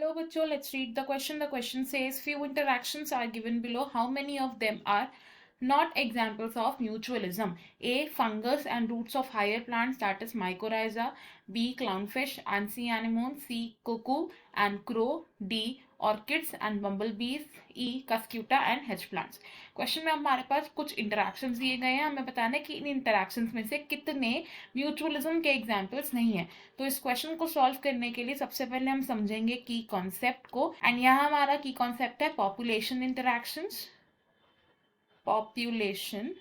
Hello बच्चों, let's read the question. The question says few interactions are given below. How many of them are not examples of mutualism? A. Fungus and roots of higher plants, that is mycorrhiza. B. Clownfish and sea anemone. C. Cuckoo and crow. D. Orchids and bumblebees. E. Cuscuta and hedge plants. Question में हमारे पास कुछ interactions दिए गए हैं, हमें बताना है कि इन इंटरैक्शंस में से कितने म्यूचुअलिज्म के एग्जांपल्स नहीं है। तो इस क्वेश्चन को सॉल्व करने के लिए सबसे पहले हम समझेंगे की कॉन्सेप्ट को, एंड यहाँ हमारा की कॉन्सेप्ट है population interactions. Population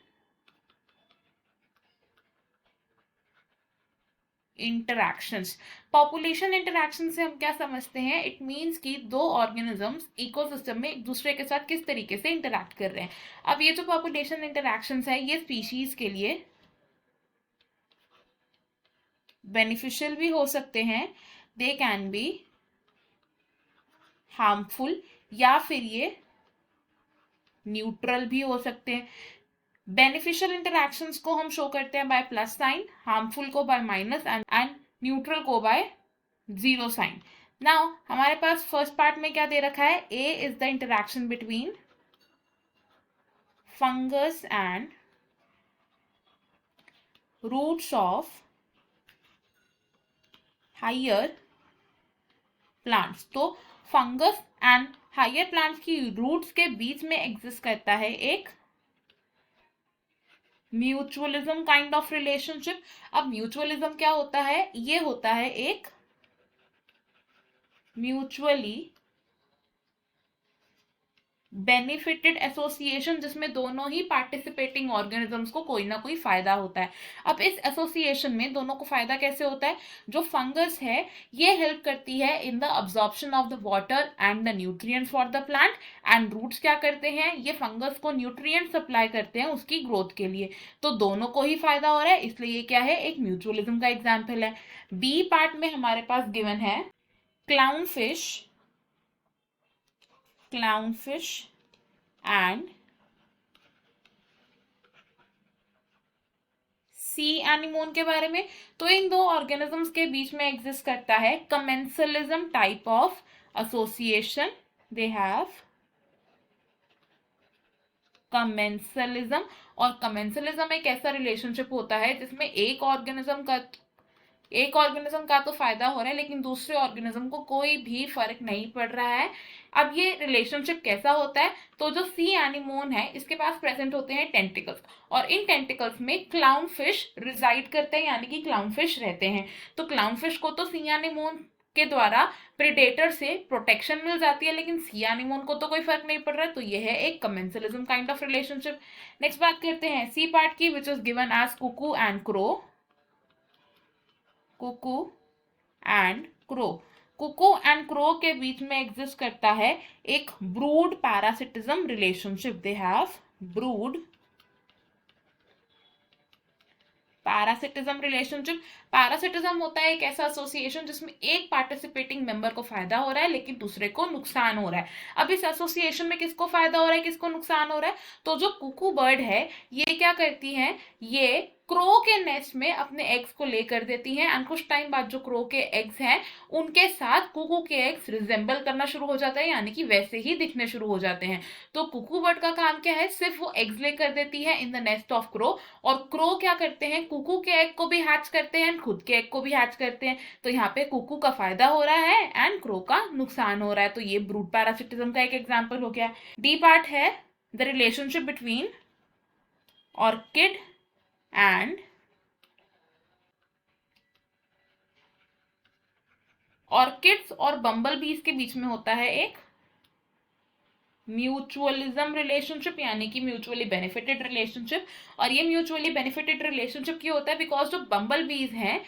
interactions, population interaction से हम क्या समझते हैं? इट मीन्स कि दो ऑर्गेनिजम्स इकोसिस्टम में एक दूसरे के साथ किस तरीके से इंटरैक्ट कर रहे हैं। अब ये जो पॉपुलेशन इंटरैक्शंस है ये स्पीशीज के लिए बेनिफिशियल भी हो सकते हैं, दे कैन बी हार्मफुल, या फिर ये न्यूट्रल भी हो सकते हैं। बेनिफिशियल इंटरैक्शंस को हम शो करते हैं बाय प्लस साइन, हार्मफुल को बाय माइनस एंड न्यूट्रल को बाय जीरो साइन। नाउ हमारे पास फर्स्ट पार्ट में क्या दे रखा है? A is the interaction between fungus and roots of higher plants. तो फंगस एंड हायर प्लांट्स की रूट्स के बीच में एग्जिस्ट करता है एक म्यूचुअलिज्म काइंड ऑफ रिलेशनशिप। अब म्यूचुअलिज्म क्या होता है? ये होता है एक म्यूचुअली बेनिफिटेड एसोसिएशन जिसमें दोनों ही पार्टिसिपेटिंग ऑर्गेनिजम्स को कोई ना कोई फायदा होता है। अब इस एसोसिएशन में दोनों को फायदा कैसे होता है? जो फंगस है ये हेल्प करती है in the absorption of the water and the nutrients for the plant, and roots क्या करते हैं? ये फंगस को न्यूट्रिएंट सप्लाई करते हैं उसकी ग्रोथ के लिए। तो दोनों को ही फायदा हो रहा है, इसलिए ये क्या है? एक म्यूचुअलिज्म का एग्जाम्पल है। बी पार्ट में हमारे पास गिवन है क्लाउनफिश and सी एनिमोन के बारे में। तो इन दो ऑर्गेनिजम्स के बीच में एग्जिस्ट करता है commensalism type of association. They have commensalism, और कमेंसलिज्म एक ऐसा रिलेशनशिप होता है जिसमें एक ऑर्गेनिज्म का तो फायदा हो रहा है लेकिन दूसरे ऑर्गेनिज्म को कोई भी फर्क नहीं पड़ रहा है। अब ये रिलेशनशिप कैसा होता है? तो जो सी एनिमोन है इसके पास प्रेजेंट होते हैं टेंटिकल्स, और इन टेंटिकल्स में क्लाउन फिश रिजाइड करते हैं, यानी कि क्लाउन फिश रहते हैं। तो क्लाउन फिश को तो सी एनिमोन के द्वारा प्रेडेटर से प्रोटेक्शन मिल जाती है, लेकिन सी एनिमोन को तो कोई फर्क नहीं पड़ रहा है। तो ये है एक commensalism kind of relationship. Next बात करते हैं सी पार्ट की, which is given as cuckoo and crow. Cuckoo and crow, cuckoo and crow के बीच में एग्जिस्ट करता है एक brood parasitism relationship. They have brood parasitism relationship. Parasitism होता है एक ऐसा एसोसिएशन जिसमें एक पार्टिसिपेटिंग मेंबर को फायदा हो रहा है लेकिन दूसरे को नुकसान हो रहा है। अब इस एसोसिएशन में किसको फायदा हो रहा है, किसको नुकसान हो रहा है? तो जो कुकू बर्ड है ये क्या करती है? ये क्रो के नेस्ट में अपने एग्स को लेकर देती हैं, एंड कुछ टाइम बाद जो क्रो के एग्स हैं उनके साथ कुकू के एग्स रिजेंबल करना शुरू हो जाता है, यानी कि वैसे ही दिखने शुरू हो जाते हैं। तो कुकू बर्ड का काम क्या है? सिर्फ वो एग्स लेकर देती है in the nest of crow, और क्रो क्या करते हैं? कुकू के एग को भी हैच करते हैं, खुद के एग को भी हैच करते हैं। तो यहाँ पे कुकू का फायदा हो रहा है एंड क्रो का नुकसान हो रहा है। तो ये ब्रूड पैरासिटिज्म का एक एग्जाम्पल हो गया। डी पार्ट है the relationship between orchid and orchids और बम्बल बीज के बीच में होता है एक म्यूचुअलिज्म रिलेशनशिप, यानी कि म्यूचुअली बेनिफिटेड रिलेशनशिप। और ये म्यूचुअली बेनिफिटेड रिलेशनशिप क्यों होता है? बिकॉज जो बम्बल बीज हैं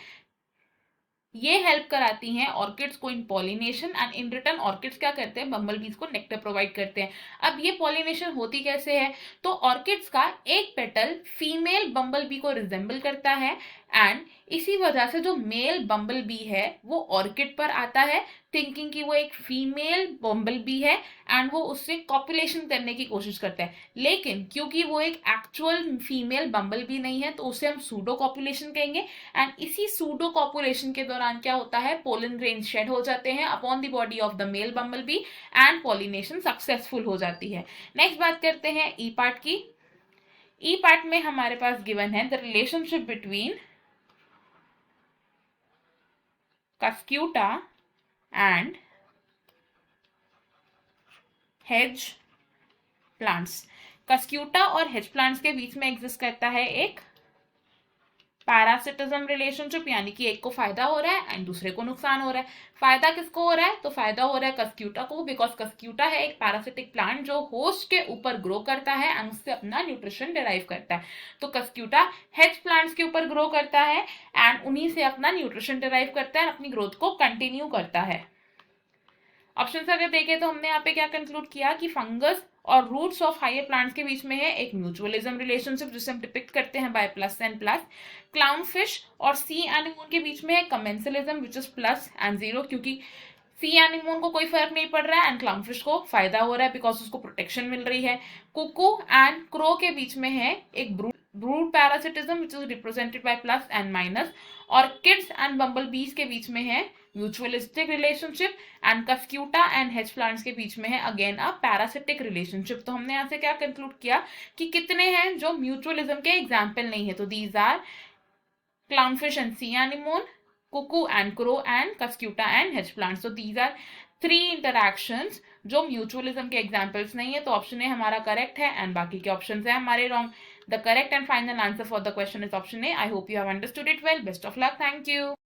ये हेल्प कराती हैं ऑर्किड्स को इन pollination, and in return orchids क्या करते हैं? बम्बल बीज को नेक्टर प्रोवाइड करते हैं। अब ये पॉलिनेशन होती कैसे है? तो ऑर्किड्स का एक पेटल फीमेल बम्बल बी को रिजेंबल करता है, एंड इसी वजह से जो मेल बम्बल बी है वो ऑर्किड पर आता है, थिंकिंग कि वो एक फीमेल बम्बल बी है एंड वो उससे कॉपुलेशन करने की कोशिश करता है। लेकिन क्योंकि वो एक एक्चुअल फीमेल बम्बल बी नहीं है तो उसे हम सूडो कॉपुलेशन कहेंगे। एंड इसी सूडो कॉपुलेशन के दौरान क्या होता है, पोलन ग्रेन शेड हो जाते हैं upon the body of the male bumble bee and pollination successful हो जाती है। नेक्स्ट बात करते हैं ई पार्ट की। ई पार्ट में हमारे पास गिवन है the relationship between Cuscuta and hedge plants। Cuscuta और hedge plants के बीच में एग्जिस्ट करता है एक पैरासिटिज्म रिलेशनशिप, यानी कि एक को फायदा हो रहा है एंड दूसरे को नुकसान हो रहा है। फायदा किसको हो रहा है, तो फायदा हो रहा है कस्क्यूटा को, बिकॉज कस्क्यूटा है एक पैरासिटिक प्लांट जो होस्ट के ऊपर ग्रो करता है एंड उससे अपना न्यूट्रिशन डिराइव करता है। तो कस्क्यूटा हेज प्लांट्स के ऊपर ग्रो करता है एंड उन्हीं से अपना न्यूट्रिशन डिराइव करता है, अपनी ग्रोथ को कंटिन्यू करता है। ऑप्शन अगर देखें तो हमने यहाँ पे क्या कंक्लूड किया कि फंगस और रूट्स ऑफ हायर प्लांट्स के बीच में है एक म्यूचुअलिज्म रिलेशनशिप जिसे हम डिपिक्ट करते हैं by plus and plus. Clown fish और सी एनिमोन के बीच में है commensalism which is plus and zero, क्योंकि सी एनिमोन को कोई फर्क नहीं पड़ रहा है एंड क्लाउन फिश को फायदा हो रहा है बिकॉज उसको प्रोटेक्शन मिल रही है। कुकू एंड क्रो के बीच में है एक brood parasitism which is represented by plus and minus. और किड्स एंड बम्बल बीज के बीच में है mutualistic relationship and Cuscuta and hedge plants के बीच में है अगेन अ पैरासिटिक रिलेशनशिप। तो हमने यहाँ से क्या कंक्लूड किया कि कितने हैं जो म्यूचुअलिज्म के एग्जाम्पल नहीं है, तो these are clownfish and sea anemone, cuckoo and crow and cuscuta and hedge plants। So these are 3 interactions जो म्यूचुअलिज्म के एग्जाम्पल्स नहीं है। तो ऑप्शन ए हमारा करेक्ट है एंड बाकी के ऑप्शंस हैं हमारे wrong. The correct and final answer for the question is option A. I hope you have understood it well. Best of luck. Thank you.